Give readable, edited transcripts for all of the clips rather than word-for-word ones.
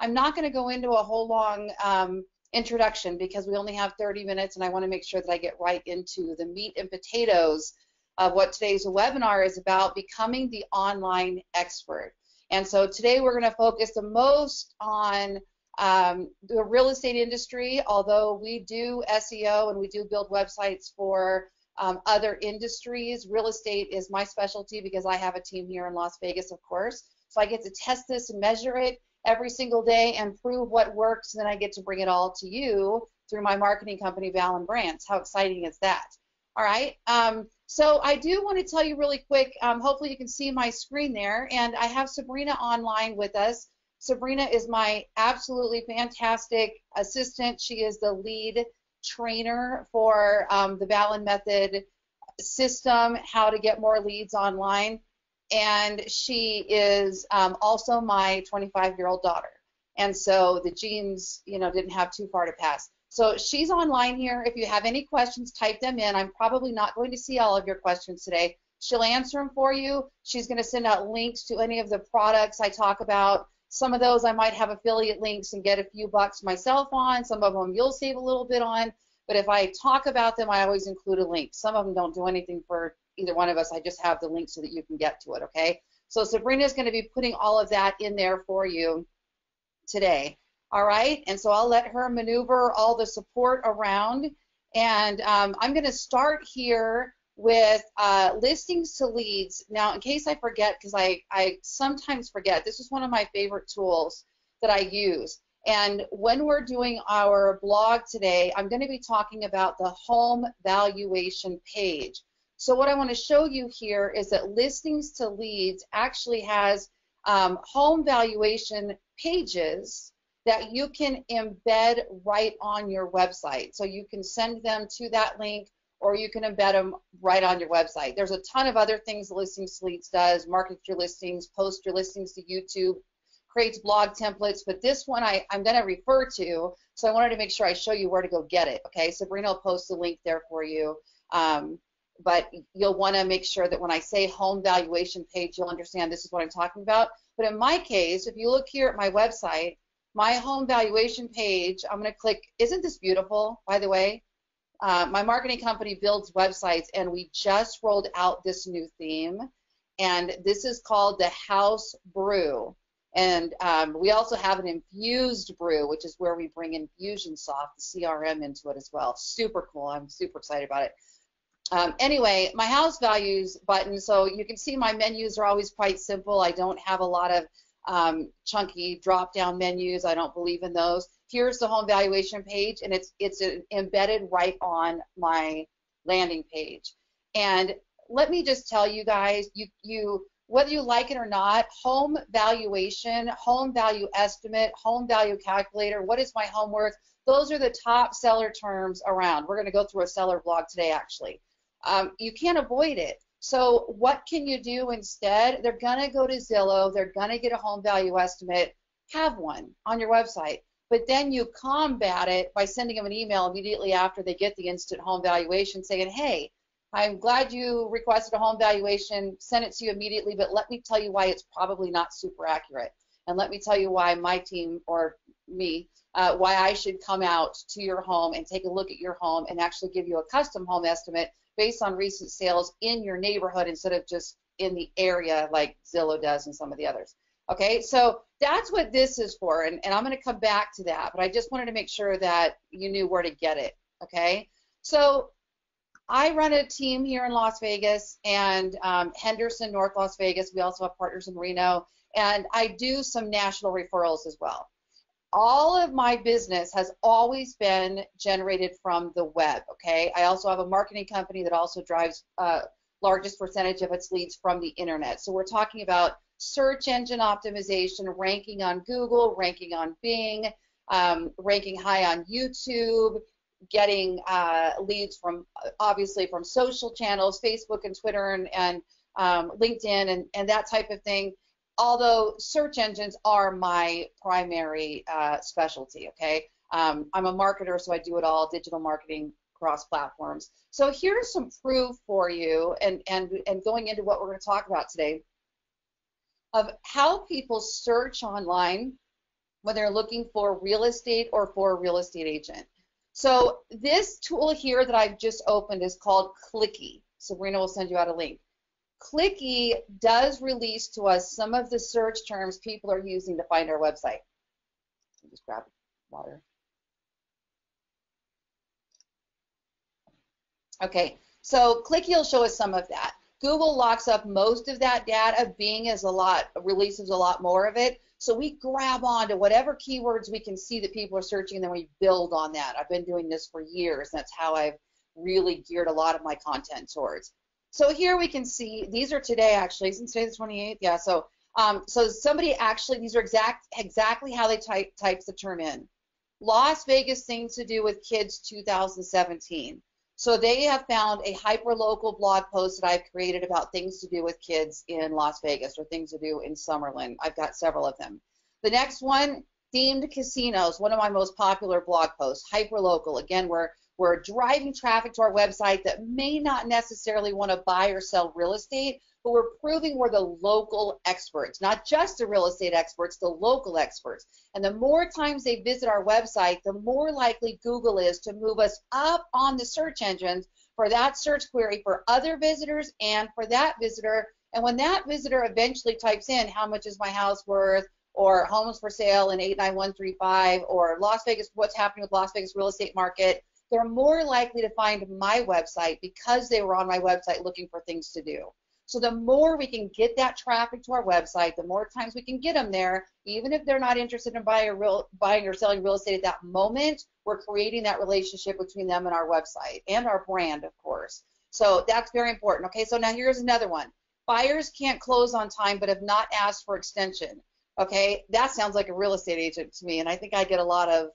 I'm not going to go into a whole long introduction because we only have 30 minutes, and I want to make sure that I get right into the meat and potatoes of what today's webinar is about, becoming the online expert. And so today we're going to focus the most on the real estate industry, although we do SEO and we do build websites for other industries. Real estate is my specialty because I have a team here in Las Vegas, of course. So I get to test this and measure it every single day and prove what works, and then I get to bring it all to you through my marketing company, Ballen Brands. How exciting is that? All right. So I do want to tell you really quick, hopefully you can see my screen there, and I have Sabrina online with us. Sabrina is my absolutely fantastic assistant. She is the lead trainer for the Ballen Method system, how to get more leads online. And she is also my 25-year-old daughter. And so the genes, you know, didn't have too far to pass. So she's online here. If you have any questions, type them in. I'm probably not going to see all of your questions today. She'll answer them for you. She's going to send out links to any of the products I talk about. Some of those I might have affiliate links and get a few bucks myself on. Some of them you'll save a little bit on. But if I talk about them, I always include a link. Some of them don't do anything for either one of us. I just have the link so that you can get to it, okay? So Sabrina is going to be putting all of that in there for you today, all right? And so I'll let her maneuver all the support around. And I'm going to start here with listings to leads. Now, in case I forget, because I sometimes forget, this is one of my favorite tools that I use. And when we're doing our blog today, I'm going to be talking about the home valuation page. So what I want to show you here is that listings to leads actually has home valuation pages that you can embed right on your website. So you can send them to that link, or you can embed them right on your website. There's a ton of other things listings to leads does: market your listings, post your listings to YouTube, creates blog templates, but this one I'm going to refer to, so I wanted to make sure I show you where to go get it, okay? Sabrina will post the link there for you, but you'll want to make sure that when I say home valuation page, you'll understand this is what I'm talking about. But in my case, if you look here at my website, my home valuation page, I'm going to click, isn't this beautiful, by the way? My marketing company builds websites, and we just rolled out this new theme, and this is called the House Brew. And we also have an infused brew, which is where we bring Infusionsoft, the CRM, into it as well. Super cool. I'm super excited about it. Anyway, my house values button, so you can see my menus are always quite simple. I don't have a lot of chunky drop-down menus. I don't believe in those. Here's the home valuation page, and it's embedded right on my landing page. And let me just tell you guys, whether you like it or not, home valuation, home value estimate, home value calculator, what is my home worth, those are the top seller terms around. We're going to go through a seller blog today, actually. You can't avoid it. So what can you do instead? They're going to go to Zillow. They're going to get a home value estimate. Have one on your website. But then you combat it by sending them an email immediately after they get the instant home valuation saying, hey, I'm glad you requested a home valuation, send it to you immediately, but let me tell you why it's probably not super accurate. And let me tell you why my team, or me, why I should come out to your home and take a look at your home and actually give you a custom home estimate based on recent sales in your neighborhood instead of just in the area like Zillow does and some of the others. Okay, so that's what this is for, and I'm going to come back to that, but I just wanted to make sure that you knew where to get it, okay? So I run a team here in Las Vegas and Henderson, North Las Vegas. We also have partners in Reno, and I do some national referrals as well. All of my business has always been generated from the web, okay? I also have a marketing company that also drives largest percentage of its leads from the internet. So we're talking about search engine optimization, ranking on Google, ranking on Bing, ranking high on YouTube, getting leads from, obviously, from social channels, Facebook and Twitter and LinkedIn and that type of thing. Although search engines are my primary specialty, okay? I'm a marketer, so I do it all, digital marketing across platforms. So here's some proof for you, and going into what we're going to talk about today, of how people search online when they're looking for real estate or for a real estate agent. So this tool here that I've just opened is called Clicky. Sabrina will send you out a link. Clicky does release to us some of the search terms people are using to find our website. Just grab water. Okay, so Clicky will show us some of that. Google locks up most of that data. Bing releases a lot more of it. So we grab on to whatever keywords we can see that people are searching, and then we build on that. I've been doing this for years. That's how I've really geared a lot of my content towards. So here we can see, these are today actually, isn't today the 28th? Yeah, so somebody actually, these are exactly how they types the term in. Las Vegas things to do with kids 2017. So they have found a hyper-local blog post that I've created about things to do with kids in Las Vegas or things to do in Summerlin. I've got several of them. The next one, themed casinos, one of my most popular blog posts, hyper-local. Again, we're driving traffic to our website that may not necessarily want to buy or sell real estate, but we're proving we're the local experts, not just the real estate experts, the local experts. And the more times they visit our website, the more likely Google is to move us up on the search engines for that search query for other visitors and for that visitor. And when that visitor eventually types in how much is my house worth, or homes for sale in 89135, or Las Vegas, what's happening with Las Vegas real estate market, they're more likely to find my website because they were on my website looking for things to do. So the more we can get that traffic to our website, the more times we can get them there, even if they're not interested in buying or selling real estate at that moment, we're creating that relationship between them and our website and our brand, of course. So that's very important. Okay, so now here's another one. Buyers can't close on time but have not asked for extension. Okay, that sounds like a real estate agent to me, and I think I get a lot of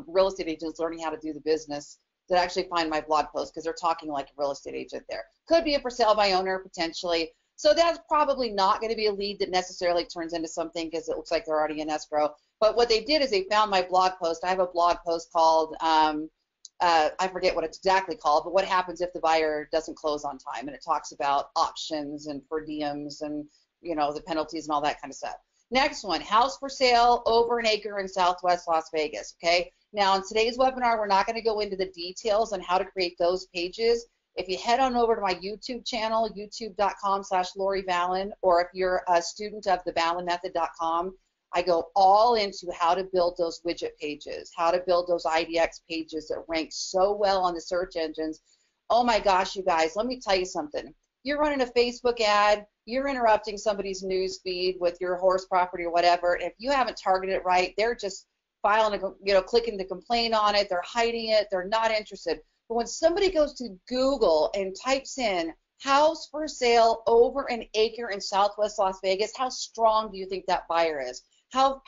real estate agents learning how to do the business that actually find my blog post because they're talking like a real estate agent there. Could be a for sale by owner potentially. So that's probably not going to be a lead that necessarily turns into something because it looks like they're already in escrow. But what they did is they found my blog post. I have a blog post called, I forget what it's exactly called, but what happens if the buyer doesn't close on time, and it talks about options and per diems and the penalties and all that kind of stuff. Next one, house for sale over an acre in Southwest Las Vegas, okay? Now, in today's webinar, we're not going to go into the details on how to create those pages. If you head on over to my YouTube channel, youtube.com/Lori Ballen, or if you're a student of theballenmethod.com, I go all into how to build those widget pages, how to build those IDX pages that rank so well on the search engines. Oh my gosh, you guys, let me tell you something. You're running a Facebook ad, you're interrupting somebody's news feed with your horse property or whatever. If you haven't targeted it right, they're just filing, clicking to complain on it. They're hiding it. They're not interested. But when somebody goes to Google and types in house for sale over an acre in Southwest Las Vegas, how strong do you think that buyer is? How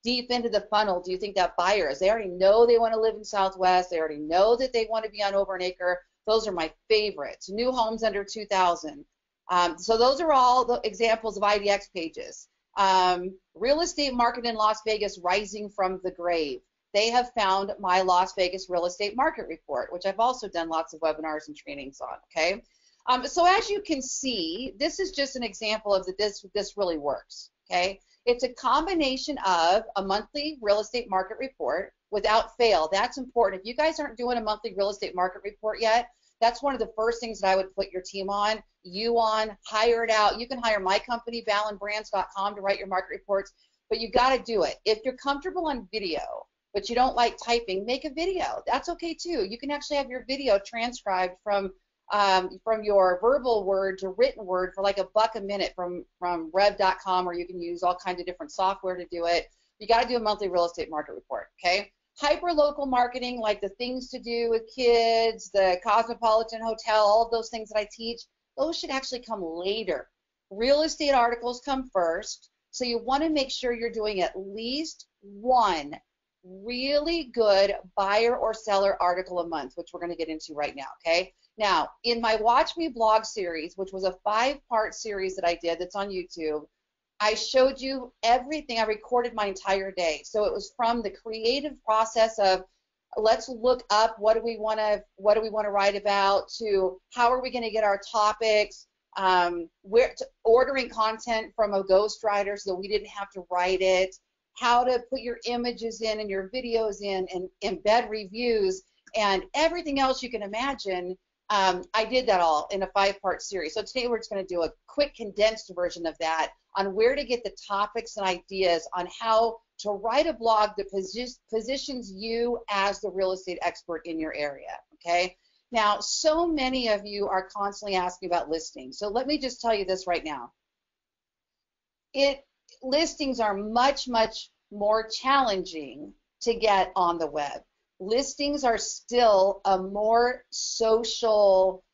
deep into the funnel do you think that buyer is? They already know they want to live in Southwest. They already know that they want to be on over an acre. Those are my favorites. New homes under 2,000. So those are all the examples of IDX pages. Real estate market in Las Vegas rising from the grave. They have found my Las Vegas real estate market report, which I've also done lots of webinars and trainings on, okay? So as you can see, this is just an example of that this really works, okay? It's a combination of a monthly real estate market report without fail. That's important. If you guys aren't doing a monthly real estate market report yet, that's one of the first things that I would put your team on, hire it out. You can hire my company, ballenbrands.com, to write your market reports, but you got to do it. If you're comfortable on video, but you don't like typing, make a video. That's okay too. You can actually have your video transcribed from your verbal word to written word for like $1 a minute from rev.com, or you can use all kinds of different software to do it. You got to do a monthly real estate market report, okay? Hyper-local marketing, like the things to do with kids, the Cosmopolitan Hotel, all of those things that I teach, those should actually come later. Real estate articles come first, so you want to make sure you're doing at least one really good buyer or seller article a month, which we're going to get into right now, okay? Now, in my Watch Me blog series, which was a 5-part series that I did that's on YouTube, I showed you everything. I recorded my entire day. So it was from the creative process of let's look up what do we want to write about, to how are we going to get our topics, ordering content from a ghostwriter so we didn't have to write it, how to put your images in and your videos in and embed reviews and everything else you can imagine. I did that all in a 5-part series. So today we're just going to do a quick condensed version of that on where to get the topics and ideas on how to write a blog that positions you as the real estate expert in your area, okay? Now, so many of you are constantly asking about listings. So let me just tell you this right now. Listings are much, much more challenging to get on the web. Listings are still a more social,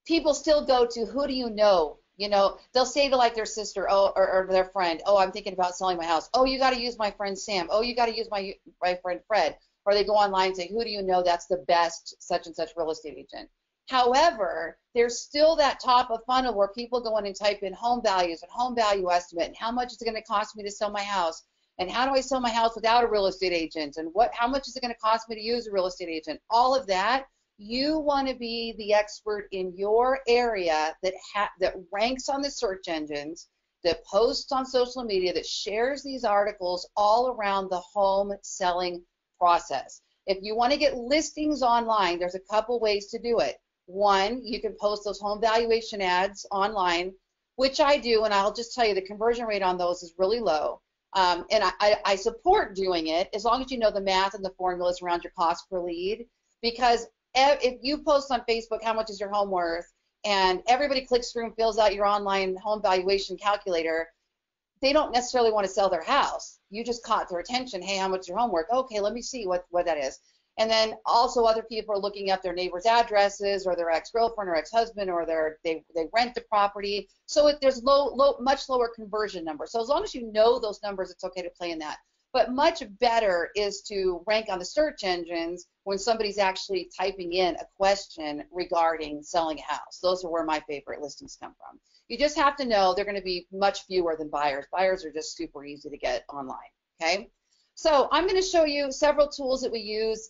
people still go to who do you know? You know, they'll say to like their sister, oh, or their friend, oh, I'm thinking about selling my house. Oh, you got to use my friend Sam. Oh, you got to use my friend Fred. Or they go online and say, who do you know that's the best such and such real estate agent? However, there's still that top of funnel where people go in and type in home values and home value estimate and how much is it going to cost me to sell my house and how do I sell my house without a real estate agent and how much is it going to cost me to use a real estate agent? All of that. You want to be the expert in your area that ranks on the search engines, that posts on social media, that shares these articles all around the home selling process. If you want to get listings online, there's a couple ways to do it. One, you can post those home valuation ads online, which I do, and I'll just tell you the conversion rate on those is really low. And I support doing it as long as you know the math and the formulas around your cost per lead, because if you post on Facebook how much is your home worth and everybody clicks through and fills out your online home valuation calculator, they don't necessarily want to sell their house. You just caught their attention. Hey, how much is your home worth? Okay, let me see what that is. And then also other people are looking up their neighbors' addresses or their ex-girlfriend or ex-husband or they rent the property. So there's much lower conversion numbers. So as long as you know those numbers, it's okay to play in that. But much better is to rank on the search engines when somebody's actually typing in a question regarding selling a house. Those are where my favorite listings come from. You just have to know they're going to be much fewer than buyers. Buyers are just super easy to get online, okay? So I'm going to show you several tools that we use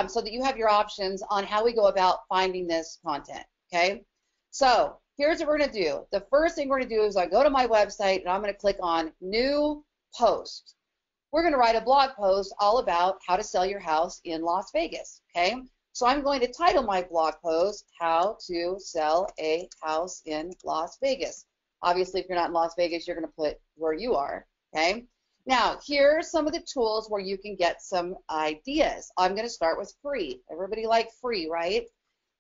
so that you have your options on how we go about finding this content, okay? So here's what we're going to do. The first thing we're going to do is I go to my website and I'm going to click on New Post. We're going to write a blog post all about how to sell your house in Las Vegas, okay? So I'm going to title my blog post, How to Sell a House in Las Vegas. Obviously, if you're not in Las Vegas, you're going to put where you are, okay? Now, here are some of the tools where you can get some ideas. I'm going to start with free. Everybody like free, right?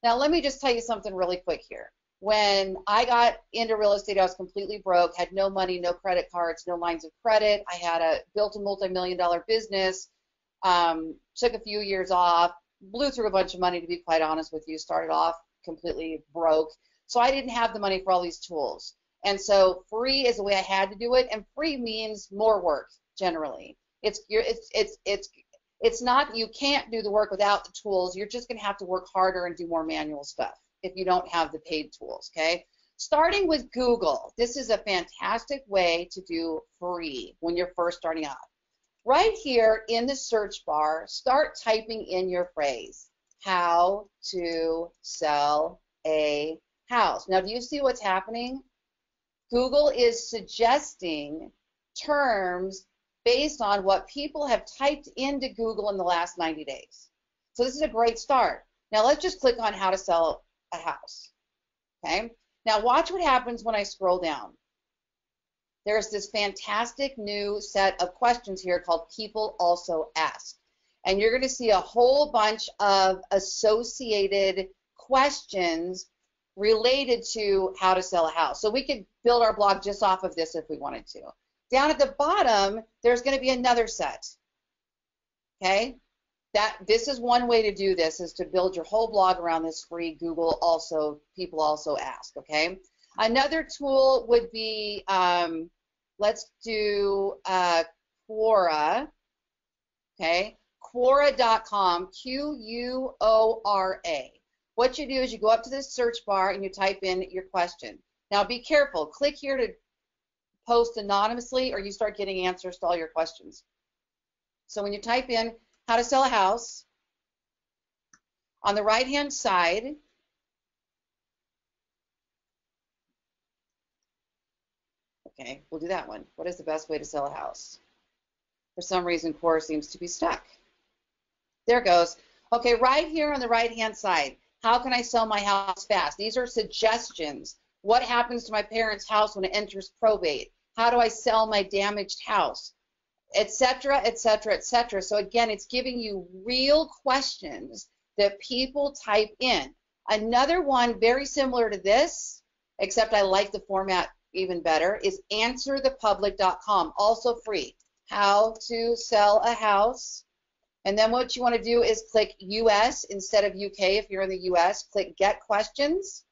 Now, let me just tell you something really quick here. When I got into real estate, I was completely broke, had no money, no credit cards, no lines of credit. I had built a multi-million-dollar business, took a few years off, blew through a bunch of money, to be quite honest with you, started off completely broke. So I didn't have the money for all these tools. And so free is the way I had to do it, and free means more work generally. It's not, you can't do the work without the tools. You're just going to have to work harder and do more manual stuff if you don't have the paid tools, okay? Starting with Google, this is a fantastic way to do free when you're first starting out. Right here in the search bar, start typing in your phrase, how to sell a house. Now, do you see what's happening? Google is suggesting terms based on what people have typed into Google in the last 90 days. So this is a great start. Now, let's just click on how to sell a house, okay? Now watch what happens when I scroll down. There's this fantastic new set of questions here called People Also Ask, and you're going to see a whole bunch of associated questions related to how to sell a house. So we could build our blog just off of this if we wanted to. Down at the bottom, there's going to be another set, okay? This is one way to do this, is to build your whole blog around this free Google People Also Ask, okay? Another tool would be, let's do Quora, okay? Quora.com, Quora. What you do is you go up to this search bar and you type in your question. Now be careful, click here to post anonymously or you start getting answers to all your questions. So when you type in how to sell a house, on the right-hand side, Okay, we'll do that one. What is the best way to sell a house? For some reason, core seems to be stuck. There it goes. Okay, right here on the right-hand side, how can I sell my house fast? These are suggestions. What happens to my parents' house when it enters probate? How do I sell my damaged house? Etc., etc., etc. So again, it's giving you real questions that people type in. Another one very similar to this, except I like the format even better, is answerthepublic.com, also free. How to sell a house. And then what you want to do is click US instead of UK if you're in the US. Click Get Questions.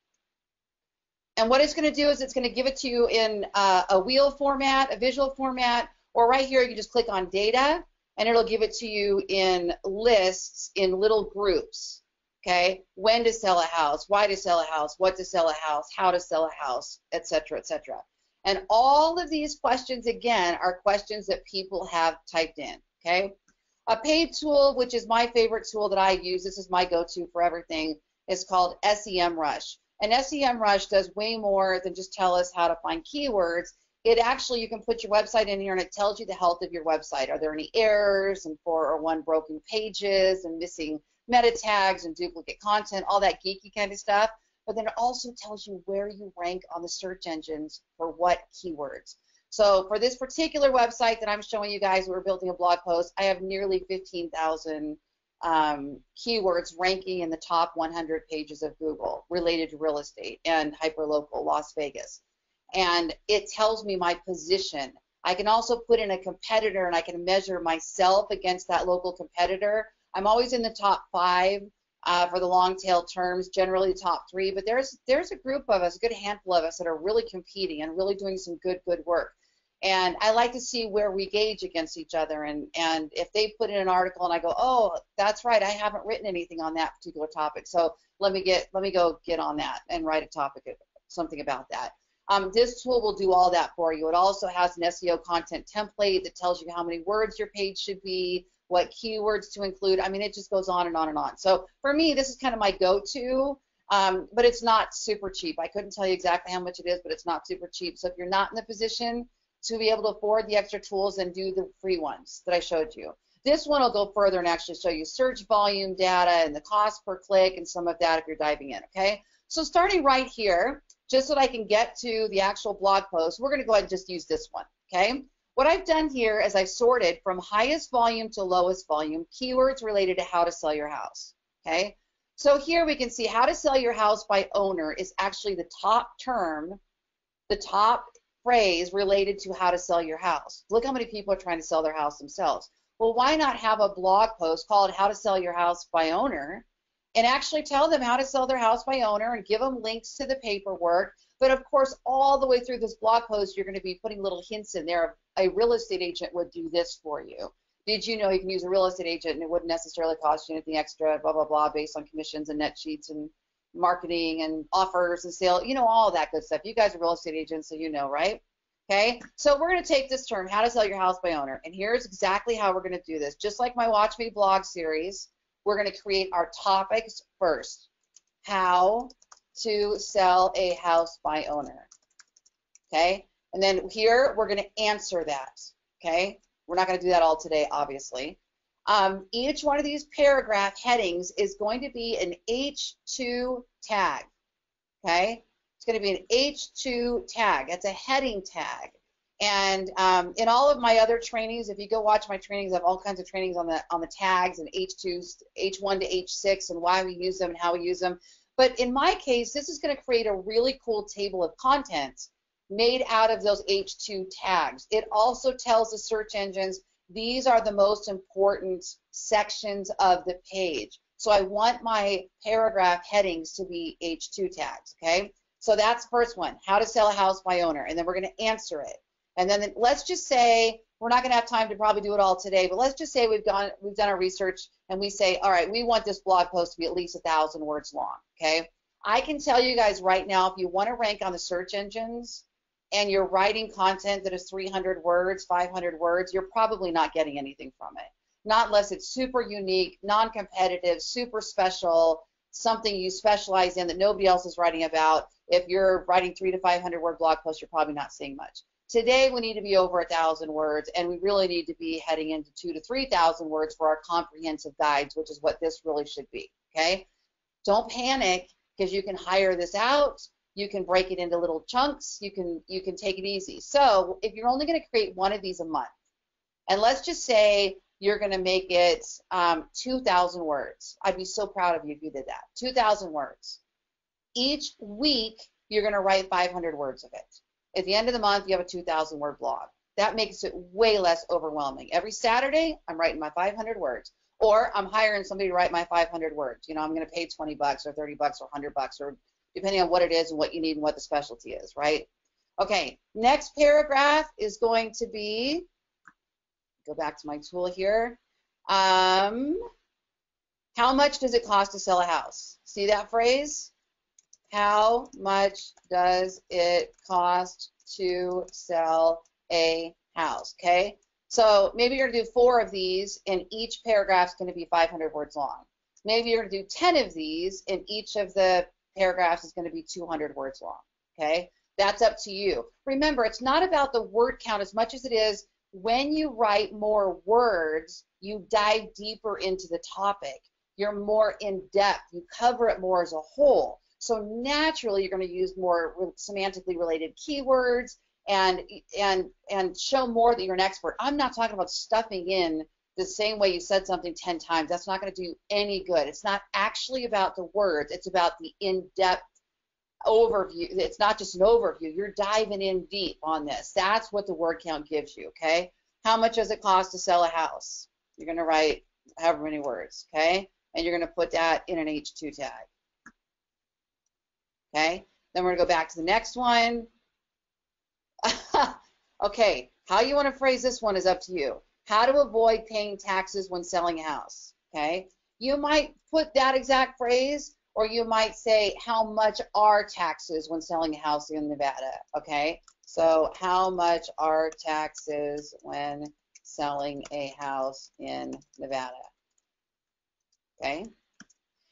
And what it's going to do is it's going to give it to you in a wheel format, a visual format, or right here you just click on Data, and it'll give it to you in lists, in little groups. Okay, when to sell a house, why to sell a house, what to sell a house, how to sell a house, etc., etc. And all of these questions, again, are questions that people have typed in. Okay. A paid tool, which is my favorite tool that I use, this is my go-to for everything, is called SEMrush. And SEMrush does way more than just tell us how to find keywords. It actually, you can put your website in here and it tells you the health of your website. Are there any errors and 401 broken pages and missing meta tags and duplicate content, all that geeky kind of stuff. But then it also tells you where you rank on the search engines for what keywords. So for this particular website that I'm showing you guys, we're building a blog post, I have nearly 15,000 keywords ranking in the top 100 pages of Google related to real estate and hyperlocal Las Vegas. And it tells me my position. I can also put in a competitor and I can measure myself against that local competitor. I'm always in the top 5 for the long tail terms, generally the top 3, but there's a group of us, a good handful of us that are really competing and really doing some good work. And I like to see where we gauge against each other. And if they put in an article and I go, oh, that's right, I haven't written anything on that particular topic. So let me go get on that and write a topic, something about that. This tool will do all that for you. It also has an SEO content template that tells you how many words your page should be, what keywords to include. I mean, it just goes on and on and on. So for me, this is kind of my go-to, but it's not super cheap. I couldn't tell you exactly how much it is, but it's not super cheap. So if you're not in the position to be able to afford the extra tools, and do the free ones that I showed you. This one will go further and actually show you search volume data and the cost per click and some of that if you're diving in, okay? So starting right here, just so that I can get to the actual blog post, we're gonna go ahead and just use this one, okay? What I've done here is I've sorted from highest volume to lowest volume keywords related to how to sell your house, okay? So here we can see how to sell your house by owner is actually the top term, the top phrase related to how to sell your house. Look how many people are trying to sell their house themselves. Well, why not have a blog post called How to Sell Your House by Owner and actually tell them how to sell their house by owner and give them links to the paperwork. But of course, all the way through this blog post, you're going to be putting little hints in there of a real estate agent would do this for you. Did you know you can use a real estate agent and it wouldn't necessarily cost you anything extra, blah, blah, blah, based on commissions and net sheets and marketing and offers and sale, you know, all that good stuff. You guys are real estate agents, so you know, right? Okay, so we're going to take this term, how to sell your house by owner, and here's exactly how we're going to do this. Just like my Watch Me blog series, we're going to create our topics first. How to sell a house by owner. Okay, and then here we're going to answer that. Okay, we're not going to do that all today, obviously. Each one of these paragraph headings is going to be an H2 tag. Okay, it's going to be an H2 tag. It's a heading tag. And in all of my other trainings, if you go watch my trainings, I have all kinds of trainings on the tags and H2s, H1 to H6, and why we use them and how we use them. But in my case, this is going to create a really cool table of contents made out of those H2 tags. It also tells the search engines these are the most important sections of the page. So I want my paragraph headings to be H2 tags, okay? So that's the first one, how to sell a house by owner, and then we're going to answer it. And then let's just say, we're not going to have time to probably do it all today, but let's just say we've done our research and we say, all right, we want this blog post to be at least 1,000 words long, okay? I can tell you guys right now, if you want to rank on the search engines and you're writing content that is 300 words, 500 words, you're probably not getting anything from it. Not unless it's super unique, non-competitive, super special, something you specialize in that nobody else is writing about. If you're writing 300 to 500 word blog posts, you're probably not seeing much. Today we need to be over 1,000 words, and we really need to be heading into 2,000 to 3,000 words for our comprehensive guides, which is what this really should be, okay? Don't panic, because you can hire this out, you can break it into little chunks, you can take it easy. So if you're only going to create one of these a month, and let's just say you're going to make it 2,000 words. I'd be so proud of you if you did that. 2,000 words. Each week, you're going to write 500 words of it. At the end of the month, you have a 2,000 word blog. That makes it way less overwhelming. Every Saturday, I'm writing my 500 words. Or I'm hiring somebody to write my 500 words. You know, I'm going to pay $20 or $30 or $100 or depending on what it is and what you need and what the specialty is, right? Okay, next paragraph is going to be, go back to my tool here. How much does it cost to sell a house? See that phrase? How much does it cost to sell a house? Okay, so maybe you're going to do 4 of these, and each paragraph is going to be 500 words long. Maybe you're going to do 10 of these, and each of the paragraphs is going to be 200 words long. Okay, that's up to you. Remember, it's not about the word count as much as it is when you write more words, you dive deeper into the topic. You're more in depth. You cover it more as a whole. So naturally, you're going to use more semantically related keywords and show more that you're an expert. I'm not talking about stuffing in the same way you said something 10 times. That's not going to do any good. It's not actually about the words. It's about the in-depth overview. It's not just an overview. You're diving in deep on this. That's what the word count gives you, okay? How much does it cost to sell a house? You're going to write however many words, okay? And you're going to put that in an H2 tag. Okay, then we're going to go back to the next one. Okay, how you want to phrase this one is up to you. How to avoid paying taxes when selling a house. Okay, you might put that exact phrase, or you might say, how much are taxes when selling a house in Nevada? Okay, so how much are taxes when selling a house in Nevada? Okay.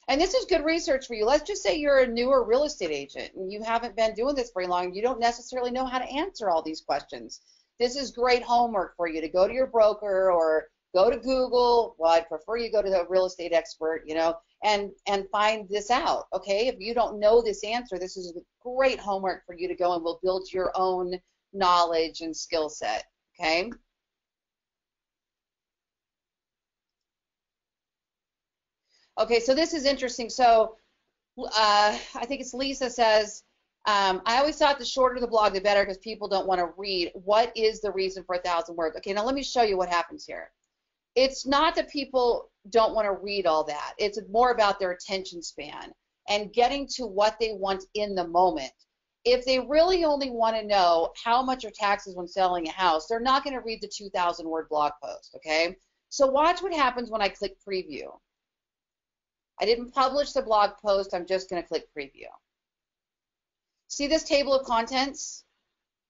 And this is good research for you. Let's just say you're a newer real estate agent and you haven't been doing this very long. You don't necessarily know how to answer all these questions. This is great homework for you to go to your broker or go to Google. Well, I'd prefer you go to the real estate expert, you know, and find this out, okay? If you don't know this answer, this is great homework for you to go and we'll build your own knowledge and skill set, okay? Okay, so this is interesting. So I think it's Lisa says, I always thought the shorter the blog, the better because people don't want to read. What is the reason for 1,000 words? Okay, now let me show you what happens here. It's not that people don't want to read all that. It's more about their attention span and getting to what they want in the moment. If they really only want to know how much are taxes when selling a house, they're not going to read the 2,000 word blog post, okay? So watch what happens when I click preview. I didn't publish the blog post, I'm just going to click preview. See this table of contents?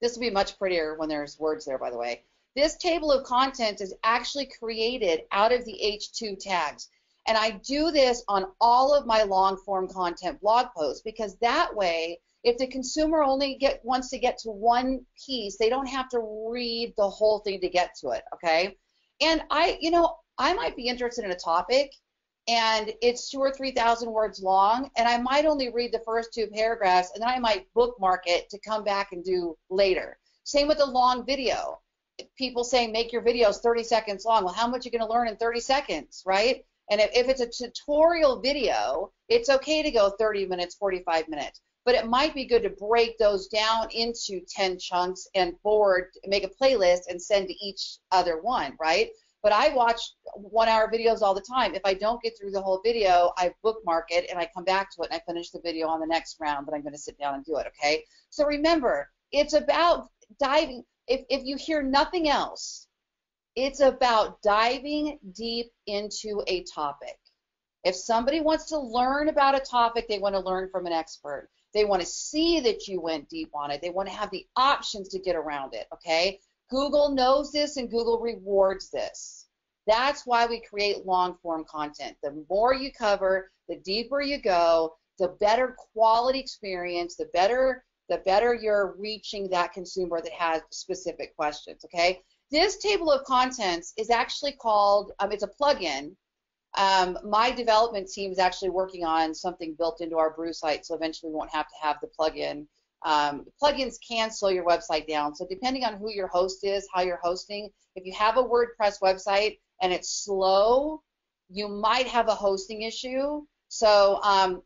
This will be much prettier when there's words there, by the way. This table of contents is actually created out of the H2 tags. And I do this on all of my long form content blog posts because that way, if the consumer only wants to get to one piece, they don't have to read the whole thing to get to it, okay? And I might be interested in a topic and it's 2,000 or 3,000 words long, and I might only read the first 2 paragraphs, and then I might bookmark it to come back and do later. Same with a long video. People saying make your videos 30 seconds long. Well, how much are you going to learn in 30 seconds, right? And if it's a tutorial video, it's okay to go 30 minutes, 45 minutes. But it might be good to break those down into 10 chunks and make a playlist and send to each other one, right? But I watch 1-hour videos all the time. If I don't get through the whole video, I bookmark it and I come back to it and I finish the video on the next round, but I'm going to sit down and do it, okay? So remember, it's about diving. If you hear nothing else, it's about diving deep into a topic. If somebody wants to learn about a topic, they want to learn from an expert. They want to see that you went deep on it. They want to have the options to get around it, okay? Google knows this and Google rewards this. That's why we create long form content. The more you cover, the deeper you go, the better quality experience, the better the better you're reaching that consumer that has specific questions, okay? This table of contents is actually called, it's a plugin. My development team is actually working on something built into our Brew site, so eventually we won't have to have the plugin. Plugins can slow your website down, so depending on who your host is, how you're hosting, if you have a WordPress website and it's slow, you might have a hosting issue. So,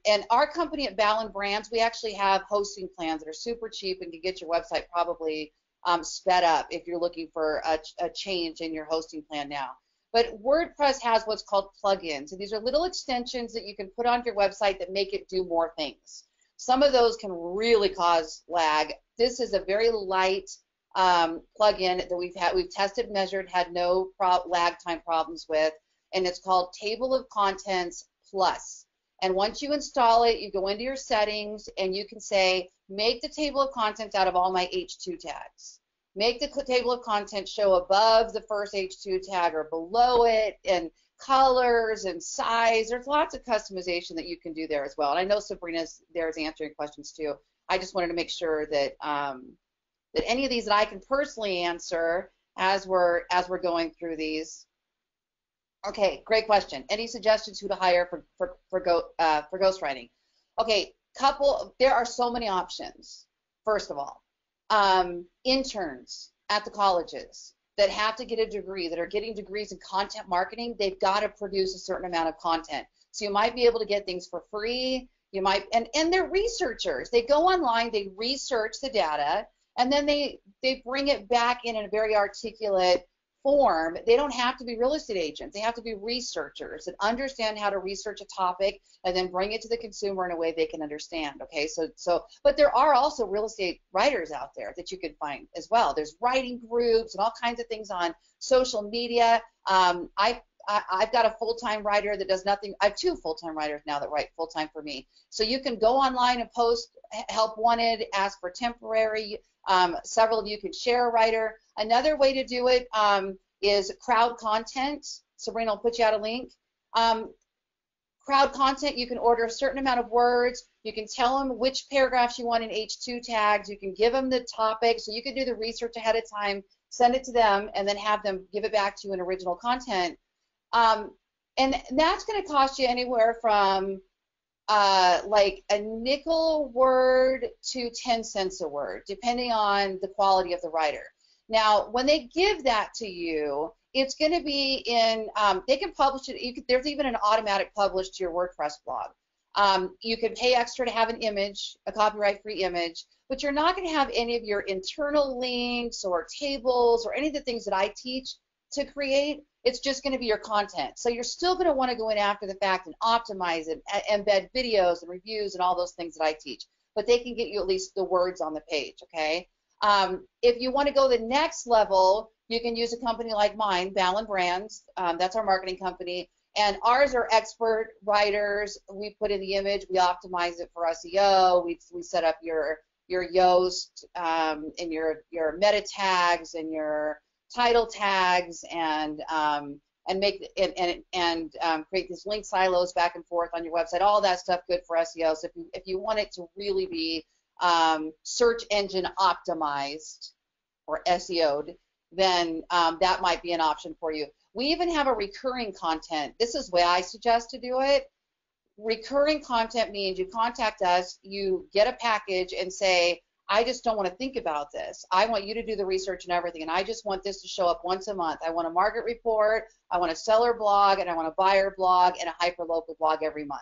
and our company at Ballen Brands, we actually have hosting plans that are super cheap and can get your website probably sped up if you're looking for a change in your hosting plan now. But WordPress has what's called plugins, and these are little extensions that you can put on your website that make it do more things. Some of those can really cause lag. This is a very light plugin that we've tested, measured, had no lag time problems with, and it's called Table of Contents Plus. And once you install it, you go into your settings and you can say, make the table of contents out of all my H2 tags. Make the table of contents show above the first H2 tag or below it, and colors and size. There's lots of customization that you can do there as well. And I know Sabrina's there is answering questions too. I just wanted to make sure that that any of these that I can personally answer as we're going through these. Okay, great question. Any suggestions who to hire for ghostwriting? Okay, there are so many options. First of all, interns at the colleges that have to get a degree, that are getting degrees in content marketing, they've got to produce a certain amount of content. So you might be able to get things for free. You might, and they're researchers. They go online, they research the data, and then they bring it back in a very articulate form. They don't have to be real estate agents. They have to be researchers that understand how to research a topic and then bring it to the consumer in a way they can understand. Okay, but there are also real estate writers out there that you can find as well. There's writing groups and all kinds of things on social media. I've got a full-time writer that does nothing. I have 2 full-time writers now that write full-time for me. So you can go online and post help wanted, ask for temporary. Several of you can share a writer. Another way to do it is crowd content. Sabrina will put you out a link. Crowd content, you can order a certain amount of words. You can tell them which paragraphs you want in H2 tags. You can give them the topic, so you can do the research ahead of time, send it to them, and then have them give it back to you in original content. And that's going to cost you anywhere from like a nickel a word to 10 cents a word, depending on the quality of the writer. Now, when they give that to you, it's going to be in, they can publish it. There's even an automatic publish to your WordPress blog. You can pay extra to have an image, a copyright-free image, but you're not going to have any of your internal links or tables or any of the things that I teach to create. It's just going to be your content. So you're still going to want to go in after the fact and optimize it, embed videos and reviews and all those things that I teach. But they can get you at least the words on the page, okay? If you want to go the next level, you can use a company like mine, Ballen Brands. That's our marketing company. And ours are expert writers. We put in the image. We optimize it for SEO. We set up your Yoast and your meta tags and your title tags and make create these link silos back and forth on your website. All that stuff good for SEO. So if you want it to really be search engine optimized or SEO'd, then that might be an option for you. We even have a recurring content. This is the way I suggest to do it. Recurring content means you contact us, you get a package and say, I just don't want to think about this. I want you to do the research and everything, and I just want this to show up once a month. I want a market report, I want a seller blog, and I want a buyer blog and a hyperlocal blog every month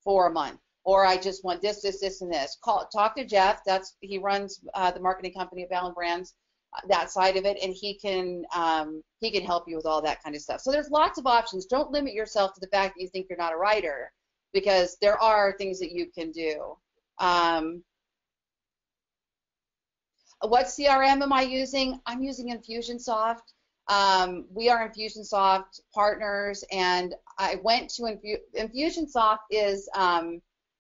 for a month. Or I just want this, and this. Talk to Jeff. He runs the marketing company at Ballen Brands, that side of it, and he can help you with all that kind of stuff. So there's lots of options. Don't limit yourself to the fact that you think you're not a writer, because there are things that you can do. What CRM am I using? I'm using Infusionsoft. We are Infusionsoft partners, and I went to Infusionsoft is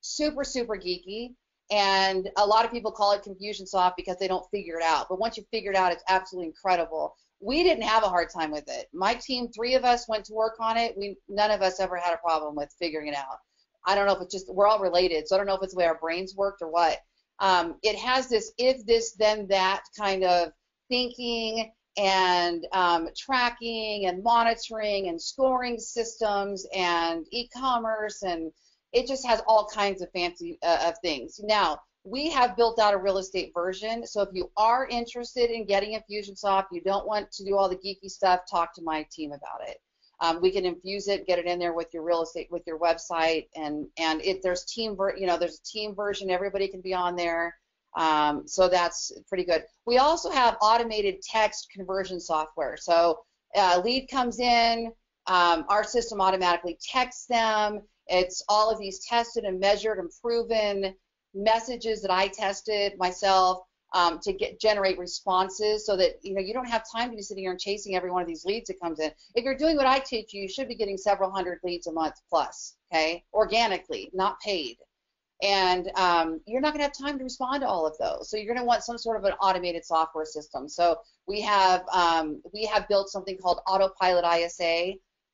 super, super geeky, and a lot of people call it Confusionsoft because they don't figure it out. But once you figure it out, it's absolutely incredible. We didn't have a hard time with it. My team, 3 of us went to work on it. None of us ever had a problem with figuring it out. I don't know if it's just, we're all related, so I don't know if it's the way our brains worked or what. it has this if this then that kind of thinking and tracking and monitoring and scoring systems and e-commerce, and it just has all kinds of fancy of things. Now, we have built out a real estate version, so if you are interested in getting Infusionsoft, you don't want to do all the geeky stuff, talk to my team about it. We can infuse it, get it in there with your real estate, with your website, and there's there's a team version. Everybody can be on there, so that's pretty good. We also have automated text conversion software. So lead comes in, our system automatically texts them. It's all of these tested and measured and proven messages that I tested myself to generate responses, so that you don't have time to be sitting here and chasing every one of these leads that comes in. If you're doing what I teach you, you should be getting several hundred leads a month plus, okay, organically, not paid. And you're not going to have time to respond to all of those. So you're going to want some sort of an automated software system. So we have built something called Autopilot ISA,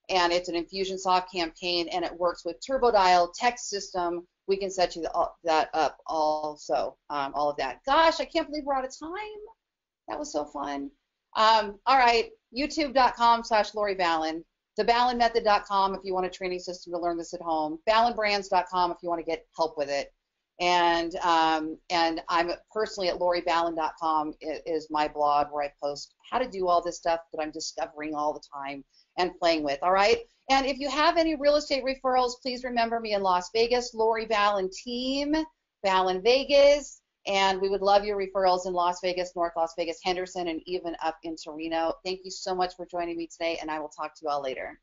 and it's an Infusionsoft campaign, and it works with TurboDial text system. We can set you that up also, all of that. Gosh, I can't believe we're out of time. That was so fun. All right, youtube.com/Lori Ballen, theballenmethod.com if you want a training system to learn this at home, ballenbrands.com if you want to get help with it, and I'm personally at loriballen.com is my blog where I post how to do all this stuff that I'm discovering all the time and playing with. All right. And if you have any real estate referrals, please remember me in Las Vegas, Lori Ballen team, Ballen Vegas, and we would love your referrals in Las Vegas, North Las Vegas, Henderson, and even up into Reno. Thank you so much for joining me today, and I will talk to you all later.